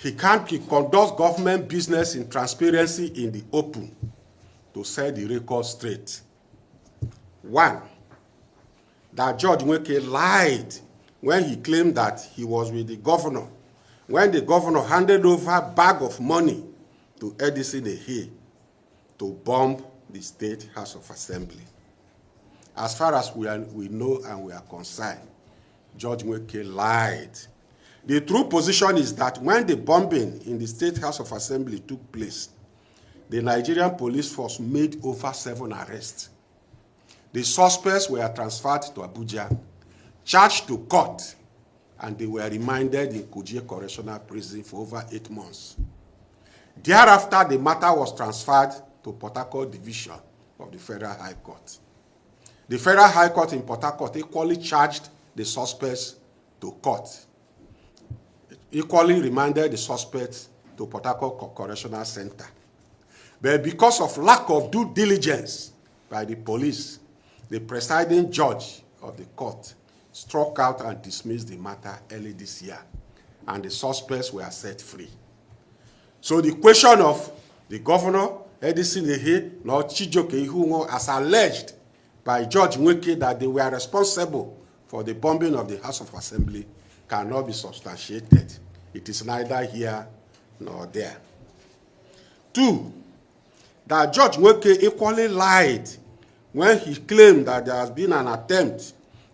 He conducts government business in transparency in the open to set the record straight. One, that Judge Nweke lied when he claimed that he was with the governor when the governor handed over a bag of money to Edison Ehe to bomb the State House of Assembly. As far as we know and we are concerned, Judge Nweke lied. The true position is that when the bombing in the State House of Assembly took place, the Nigerian police force made over 7 arrests. The suspects were transferred to Abuja, charged to court, and they were remanded in Kuje Correctional Prison for over 8 months. Thereafter, the matter was transferred to Port Harcourt Division of the Federal High Court. The Federal High Court in Port Harcourt equally charged the suspects to court, equally remanded the suspects to Port Harcourt Correctional Center. But because of lack of due diligence by the police, the presiding judge of the court struck out and dismissed the matter early this year, and the suspects were set free. So the question of the governor, Edison Ehe, nor Chijioke Ihungo, as alleged by Judge Nweke that they were responsible for the bombing of the House of Assembly cannot be substantiated. It is neither here nor there. 2, that Judge Nweke equally lied when he claimed that there has been an attempt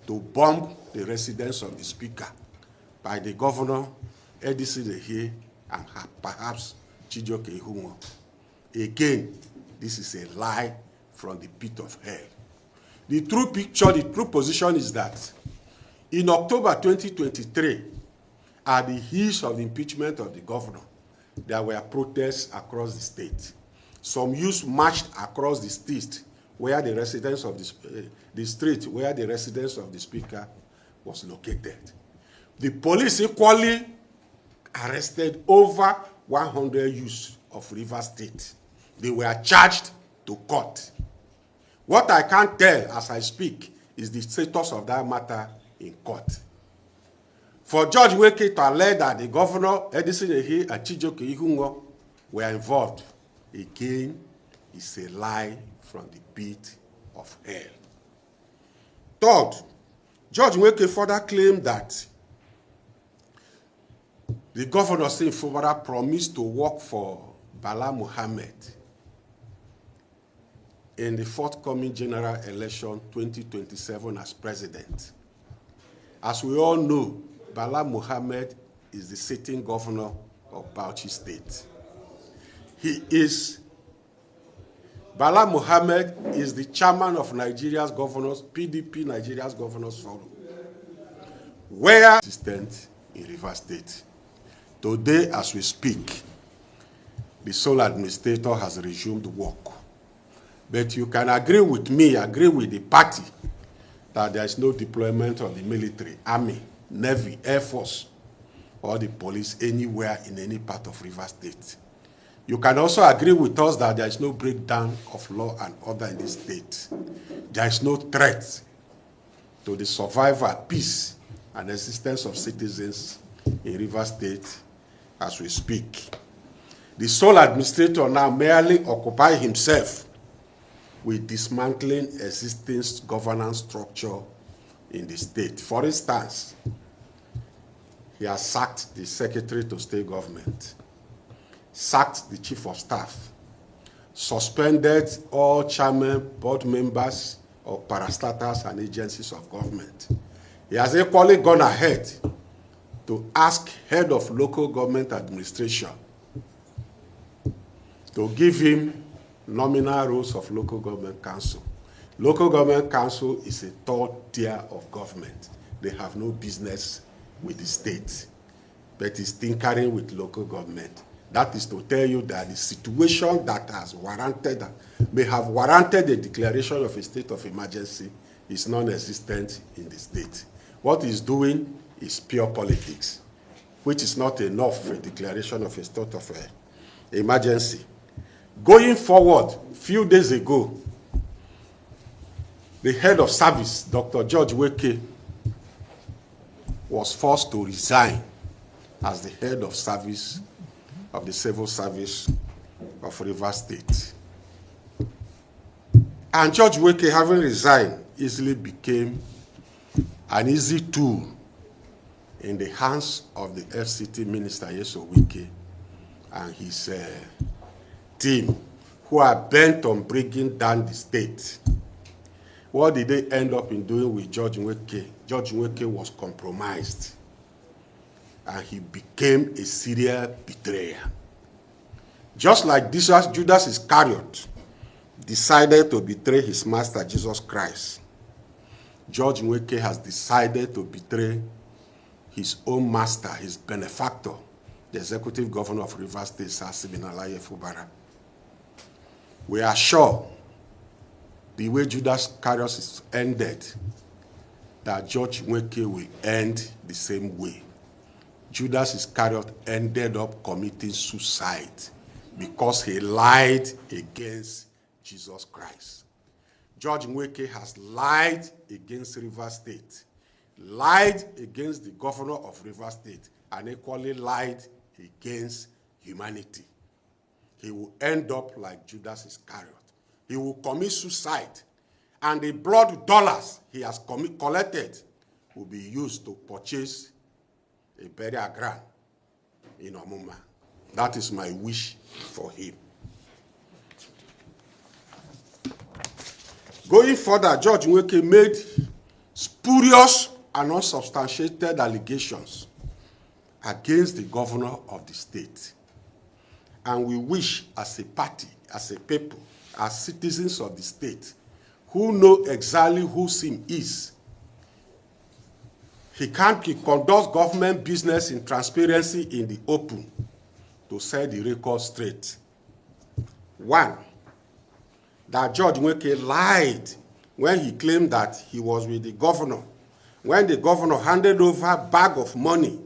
to bomb the residence of the Speaker by the governor, Edison Ehe, and perhaps Chijioke Ihungo. Again, this is a lie from the pit of hell. The true picture, the true position is that in October 2023, at the heels of the impeachment of the governor, there were protests across the state. Some youths marched across the state where the residence of the street where the residence of the Speaker was located. The police equally arrested over 100 youths of Rivers State. They were charged to court. What I can't tell as I speak is the status of that matter in court. For Judge Nweke to allege that the governor, Edison Ehe, and Chijioke Ihungo were involved, again, is a lie from the pit of hell. Third, Judge Nweke further claimed that the governor, Fubara, promised to work for Bala Mohammed in the forthcoming general election 2027 as president. As we all know, Bala Mohammed is the sitting governor of Bauchi State. Bala Mohammed is the chairman of Nigeria's governors, PDP Nigeria's governors forum, where assistant in Rivers State. Today, as we speak, the sole administrator has resumed work. But you can agree with me, agree with the party, that there is no deployment of the military, army, navy, air force, or the police anywhere in any part of Rivers State. You can also agree with us that there is no breakdown of law and order in this state. There is no threat to the survival, peace, and existence of citizens in Rivers State as we speak. The sole administrator now merely occupies himself with dismantling existing governance structure in the state. For instance, he has sacked the Secretary to State Government, sacked the Chief of Staff, suspended all chairmen, board members of parastatals and agencies of government. He has equally gone ahead to ask head of local government administration to give him nominal roles of local government council. Local government council is a third tier of government. They have no business with the state, but is tinkering with local government. That is to tell you that the situation that has warranted, that may have warranted the declaration of a state of emergency is non-existent in the state. What he's doing is pure politics, which is not enough for a declaration of a state of emergency. Going forward, a few days ago, the head of service, Dr. George Nweke, was forced to resign as the head of service of the civil service of Rivers State. And Judge Nweke, having resigned, easily became an easy tool in the hands of the FCT Minister, Nweke, and his team, who are bent on bringing down the state. What did they end up in doing with Judge Nweke? Judge Nweke was compromised, and he became a serial betrayer. Just like Judas Iscariot decided to betray his master, Jesus Christ, Judge Nweke has decided to betray his own master, his benefactor, the executive governor of Rivers State, Fubara. We are sure the way Judas Iscariot ended, that Judge Nweke will end the same way. Judas Iscariot ended up committing suicide because he lied against Jesus Christ. Judge Nweke has lied against Rivers State, lied against the governor of Rivers State, and equally lied against humanity. He will end up like Judas Iscariot. He will commit suicide, and the blood dollars he has collected will be used to purchase a burial ground in Omuma. That is my wish for him. Going further, Judge Nweke made spurious and unsubstantiated allegations against the governor of the state. And we wish, as a party, as a people, as citizens of the state, who know exactly who Sim is, he conducts government business in transparency in the open, to set the record straight. One, that Judge Nweke lied when he claimed that he was with the governor, when the governor handed over a bag of money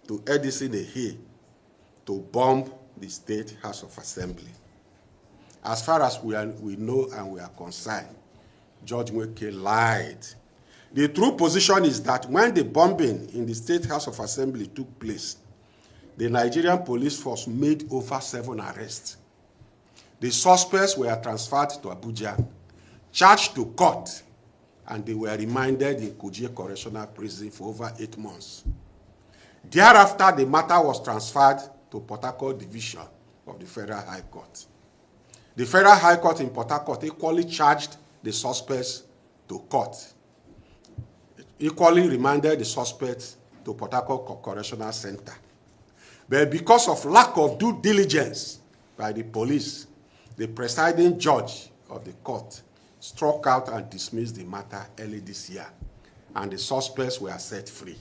to Edison Ehe to bomb the State House of Assembly. As far as we know and we are concerned, Judge Nweke lied. The true position is that when the bombing in the State House of Assembly took place, the Nigerian police force made over 7 arrests. The suspects were transferred to Abuja, charged to court, and they were remanded in Kuje Correctional Prison for over 8 months. Thereafter, the matter was transferred to Port Harcourt Division of the Federal High Court. The Federal High Court in Port Harcourt equally charged the suspects to court, equally remanded the suspects to Port Harcourt Correctional Center. But because of lack of due diligence by the police, the presiding judge of the court struck out and dismissed the matter early this year, and the suspects were set free.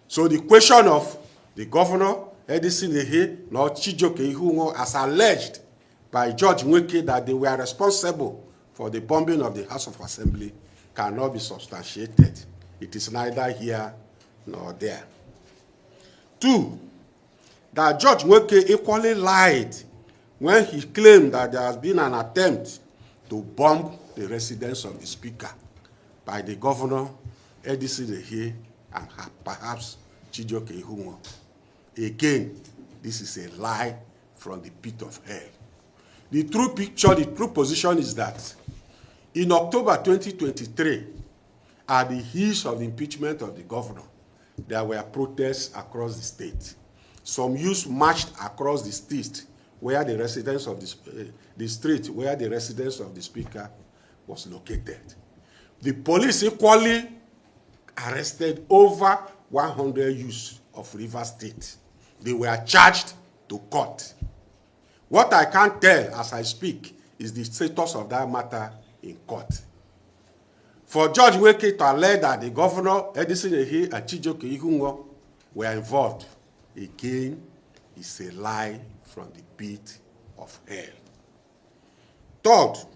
So the question of the governor, Edison Ehe, nor Chijoke Ihungo, as alleged by Judge Nweke that they were responsible for the bombing of the House of Assembly, cannot be substantiated. It is neither here nor there. 2, that Judge Nweke equally lied when he claimed that there has been an attempt to bomb the residence of the speaker by the governor, Edison Ehe, and perhaps Chijoke Ihungo. Again, this is a lie from the pit of hell. The true picture, the true position is that in October 2023, at the heels of the impeachment of the governor, there were protests across the state. Some youths marched across the state where the residence of the street where the residence of the speaker was located. The police equally arrested over 100 youths of Rivers State. They were charged to court. What I can't tell as I speak is the status of that matter in court. For Judge Nweke to allege that the governor, Edison Ehe, and Chijoke Ihungo were involved, again, is a lie from the pit of hell. Third,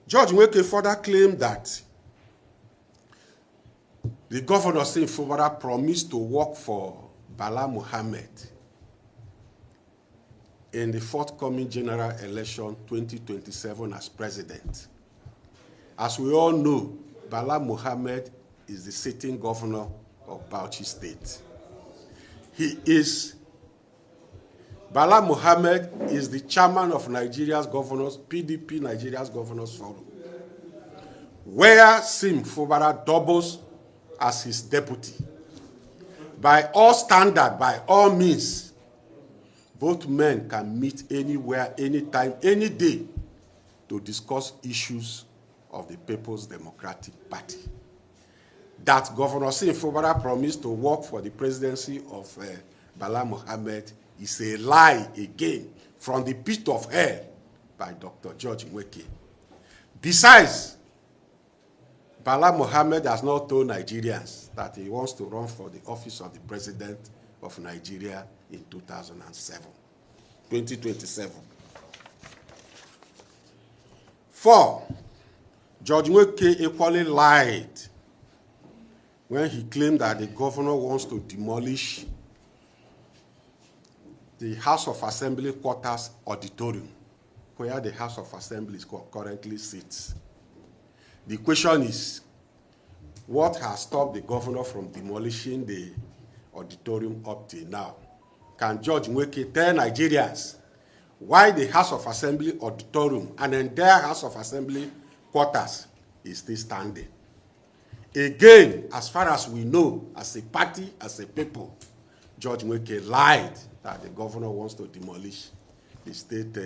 Judge Nweke further claimed that the governor, Fubara, promised to work for Bala Mohammed in the forthcoming general election 2027 as president. As we all know, Bala Mohammed is the sitting governor of Bauchi State. He is Bala Mohammed is the chairman of Nigeria's governors, PDP Nigeria's governors forum, where Sim Fubara doubles as his deputy. By all standards, by all means, both men can meet anywhere, anytime, any day to discuss issues of the People's Democratic Party. That Governor Sim Fubara promised to work for the presidency of Bala Mohammed is a lie again from the pit of hell by Dr. George Nweke. Besides, Bala Mohammed has not told Nigerians that he wants to run for the office of the president of Nigeria in 2027. 4, George Nweke equally lied when he claimed that the governor wants to demolish the House of Assembly quarters auditorium, where the House of Assembly currently sits. The question is, what has stopped the governor from demolishing the auditorium up till now? Can George Nweke tell Nigerians why the House of Assembly auditorium and the entire House of Assembly quarters is still standing? Again, as far as we know, as a party, as a people, George Nweke lied that the governor wants to demolish the State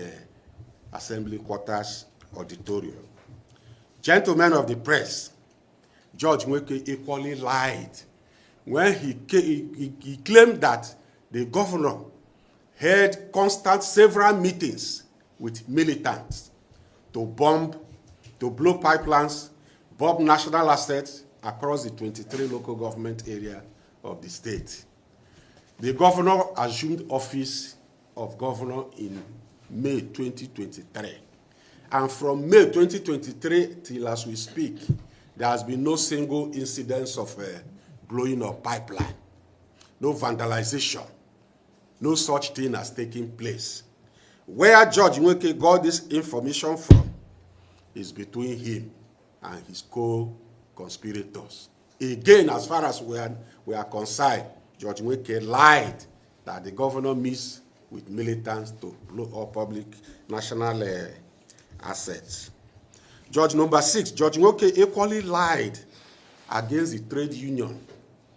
Assembly quarters auditorium. Gentlemen of the press, George Nweke equally lied when he claimed that the governor held several meetings with militants to bomb, to blow pipelines, bomb national assets across the 23 local government area of the state. The governor assumed office of governor in May 2023. And from May 2023 till as we speak, there has been no single incidence of blowing of pipeline, no vandalization, no such thing has taken place. Where George Nweke got this information from is between him and his co-conspirators. Again, as far as we are concerned, George Nweke lied that the governor meets with militants to blow up public national assets. Number 6, George Nweke equally lied against the trade union,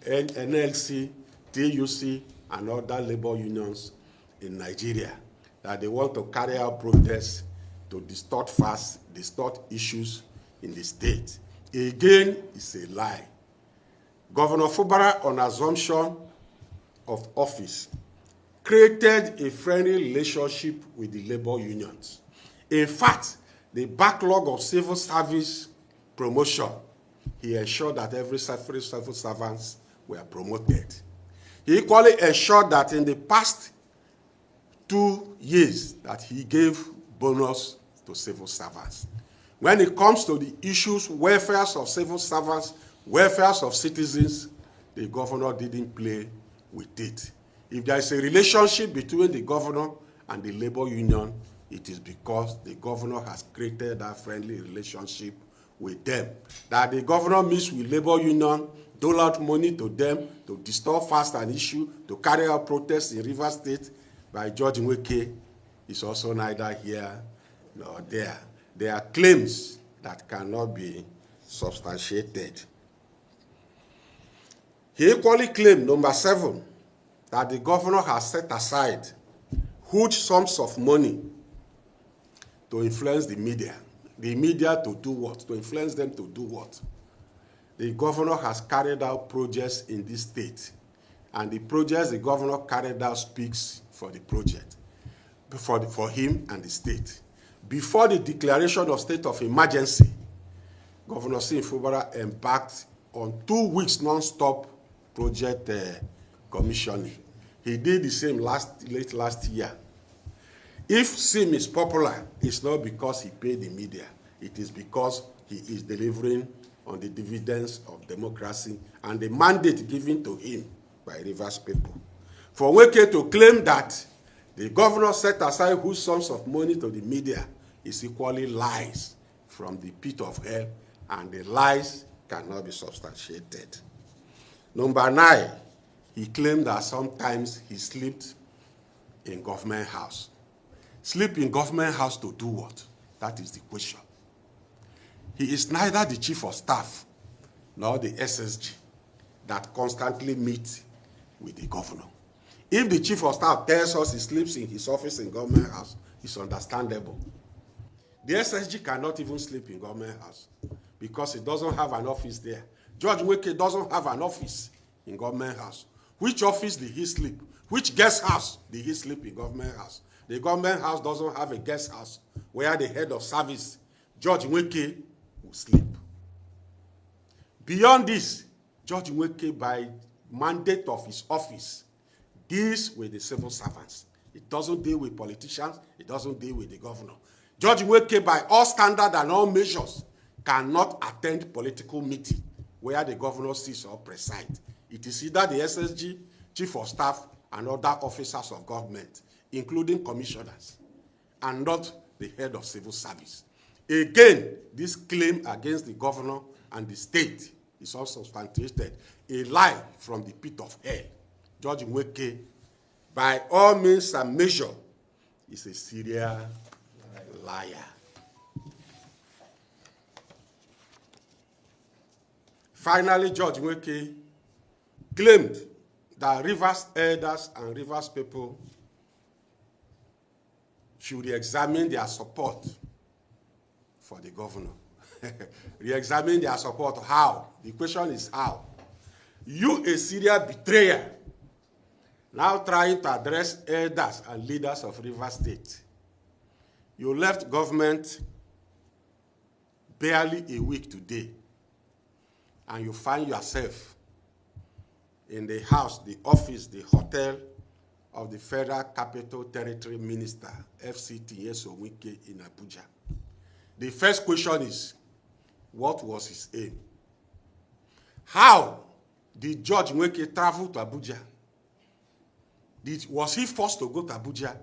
NLC, TUC, and other labor unions in Nigeria, that they want to carry out protests to distort facts, distort issues in the state. Again, it's a lie. Governor Fubara, on assumption of office, created a friendly relationship with the labor unions. In fact, the backlog of civil service promotion, he ensured that every civil servants were promoted. He equally ensured that in the past 2 years that he gave bonus to civil servants. When it comes to the issues, welfares of civil servants, welfares of citizens, the governor didn't play with it. If there is a relationship between the governor and the labor union, it is because the governor has created that friendly relationship with them. That the governor meets with labor union, dole out money to them to distort fast an issue, to carry out protests in Rivers State by George Nweke is also neither here nor there. There are claims that cannot be substantiated. He equally claimed, number 7, that the governor has set aside huge sums of money to influence the media. The media to do what? To influence them to do what? The governor has carried out projects in this state, and the projects the governor carried out speaks for the project, for him and the state. Before the declaration of state of emergency, Governor Sim Fubara embarked on 2 weeks non-stop project commissioning. He did the same late last year. If Sim is popular, it's not because he paid the media. It is because he is delivering on the dividends of democracy and the mandate given to him by Rivers people. For Nweke to claim that the governor set aside huge sums of money to the media is equally lies from the pit of hell, and the lies cannot be substantiated. Number 9, he claimed that sometimes he slept in government house. Sleep in government house to do what? That is the question. He is neither the chief of staff nor the SSG that constantly meet with the governor. If the chief of staff tells us he sleeps in his office in government house, it's understandable. The SSG cannot even sleep in government house because he doesn't have an office there. George Nweke doesn't have an office in government house. Which office did he sleep? Which guest house did he sleep in government house? The government house doesn't have a guest house where the head of service, George Nweke, will sleep. Beyond this, George Nweke, by mandate of his office, deals with the civil servants. It doesn't deal with politicians. It doesn't deal with the governor. George Nweke, by all standards and all measures, cannot attend political meeting where the governor sits or presides. It is either the SSG, chief of staff, and other officers of government, including commissioners, and not the head of civil service. Again, this claim against the governor and the state is also substantiated, a lie from the pit of hell. George Nweke, by all means and measure, is a serial liar. Finally, George Nweke claimed that Rivers elders and Rivers people should re-examine their support for the governor. Re-examine their support. How? The question is how. You, a serial betrayer, now trying to address elders and leaders of Rivers State. You left government barely a week today, and you find yourself in the house, the office, the hotel of the Federal Capital Territory Minister, FCT Nweke, in Abuja. The first question is, what was his aim? How did George Nweke travel to Abuja? Was he forced to go to Abuja?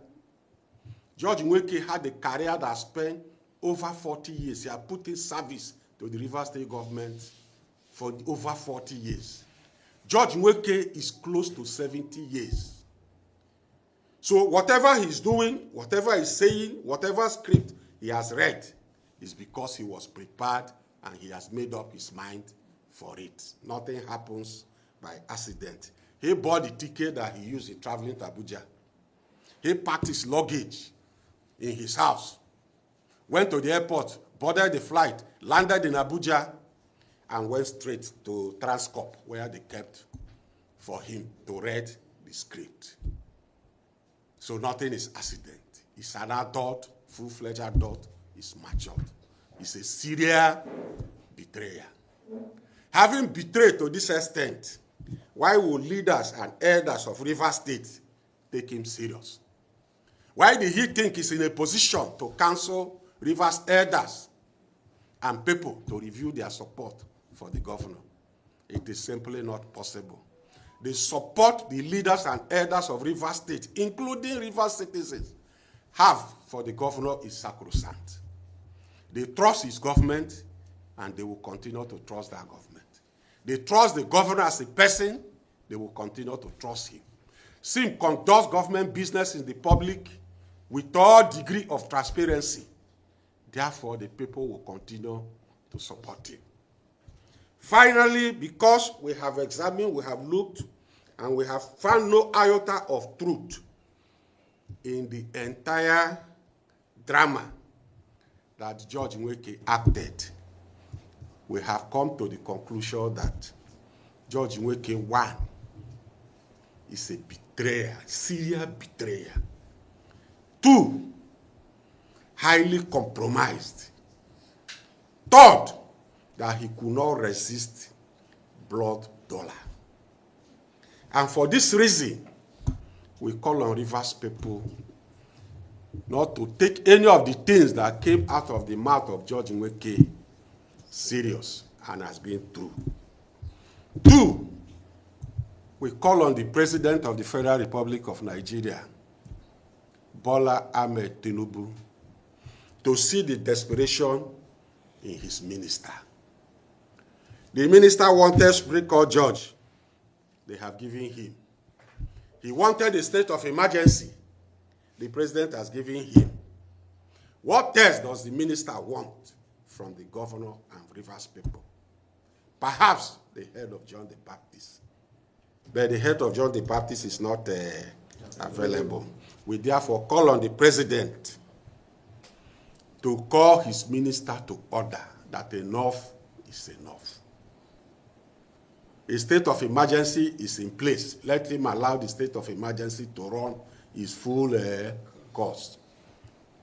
George Nweke had a career that spent over 40 years. He had put in service to the Rivers State government for over 40 years. George Nweke is close to 70 years. So whatever he's doing, whatever he's saying, whatever script he has read is because he was prepared and he has made up his mind for it. Nothing happens by accident. He bought the ticket that he used in traveling to Abuja. He packed his luggage in his house, went to the airport, boarded the flight, landed in Abuja, and went straight to Transcorp, where they kept for him to read the script. So nothing is accident. He's an adult, full-fledged adult. He's matured. He's a serial betrayer. Having betrayed to this extent, why would leaders and elders of Rivers State take him serious? Why did he think he's in a position to counsel Rivers elders and people to review their support for the governor? It is simply not possible. The support the leaders and elders of Rivers State, including Rivers citizens, have for the governor is sacrosanct. They trust his government, and they will continue to trust their government. They trust the governor as a person, they will continue to trust him. SIM conducts government business in the public with all degree of transparency. Therefore, the people will continue to support him. Finally, because we have examined, we have looked, and we have found no iota of truth in the entire drama that George Nweke acted, we have come to the conclusion that George Nweke, one, is a betrayer, serial betrayer. Two, highly compromised. Third, that he could not resist blood dollar. And for this reason, we call on Rivers people not to take any of the things that came out of the mouth of George Nweke serious and has been true. Two, we call on the President of the Federal Republic of Nigeria, Bola Ahmed Tinubu, to see the desperation in his minister. The minister wanted Supreme Court judge. They have given him. He wanted a state of emergency. the president has given him. What else does the minister want from the governor and Rivers people? Perhaps the head of John the Baptist. But the head of John the Baptist is not available. We therefore call on the president to call his minister to order that enough is enough. A state of emergency is in place. Let him allow the state of emergency to run its full course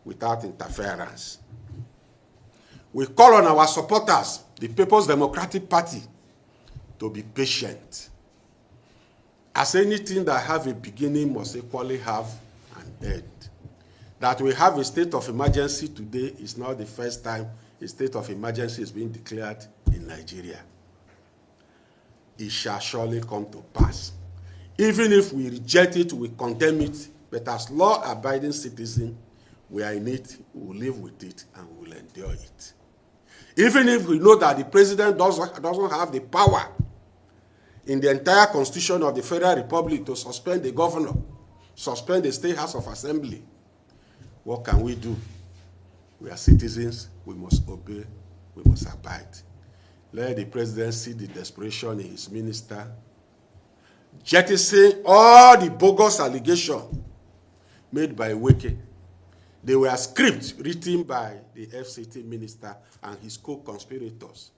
without interference. We call on our supporters, the People's Democratic Party, to be patient. As anything that have a beginning must equally have an end. That we have a state of emergency today is not the first time a state of emergency is being declared in Nigeria. It shall surely come to pass. Even if we reject it, we condemn it, but as law-abiding citizens, we are in it, we will live with it, and we will endure it. Even if we know that the president doesn't have the power in the entire constitution of the Federal Republic to suspend the governor, suspend the State House of Assembly, what can we do? We are citizens, we must obey, we must abide. Let the president see the desperation in his minister, jettison all the bogus allegations made by Nweke. They were scripts written by the FCT minister and his co-conspirators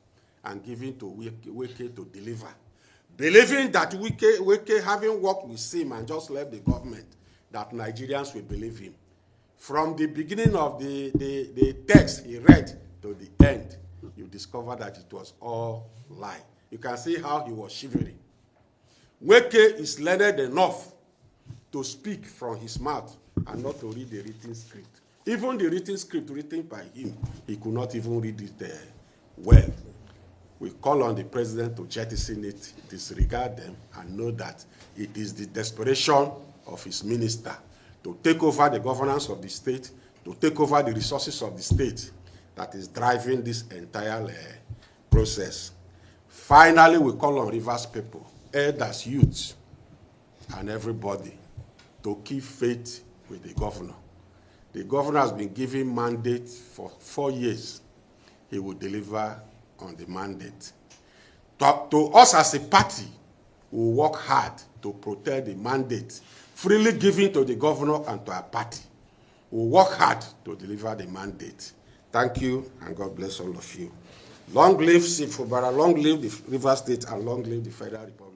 and given to Nweke to deliver. Believing that Nweke, having worked with him and just left the government, that Nigerians will believe him. From the beginning of the text he read to the end, you discover that it was all lie. You can see how he was shivering. Nweke is learned enough to speak from his mouth and not to read the written script. Even the written script written by him, he could not even read it well. We call on the president to jettison it, disregard them, and know that it is the desperation of his minister to take over the governance of the state, to take over the resources of the state, that is driving this entire process. Finally, we call on Rivers people, elders, youths, and everybody to keep faith with the governor. The governor has been given mandate for 4 years. He will deliver on the mandate. To us as a party, we will work hard to protect the mandate freely given to the governor and to our party. We will work hard to deliver the mandate. Thank you, and God bless all of you. Long live Fubara, long live the River State, and long live the Federal Republic.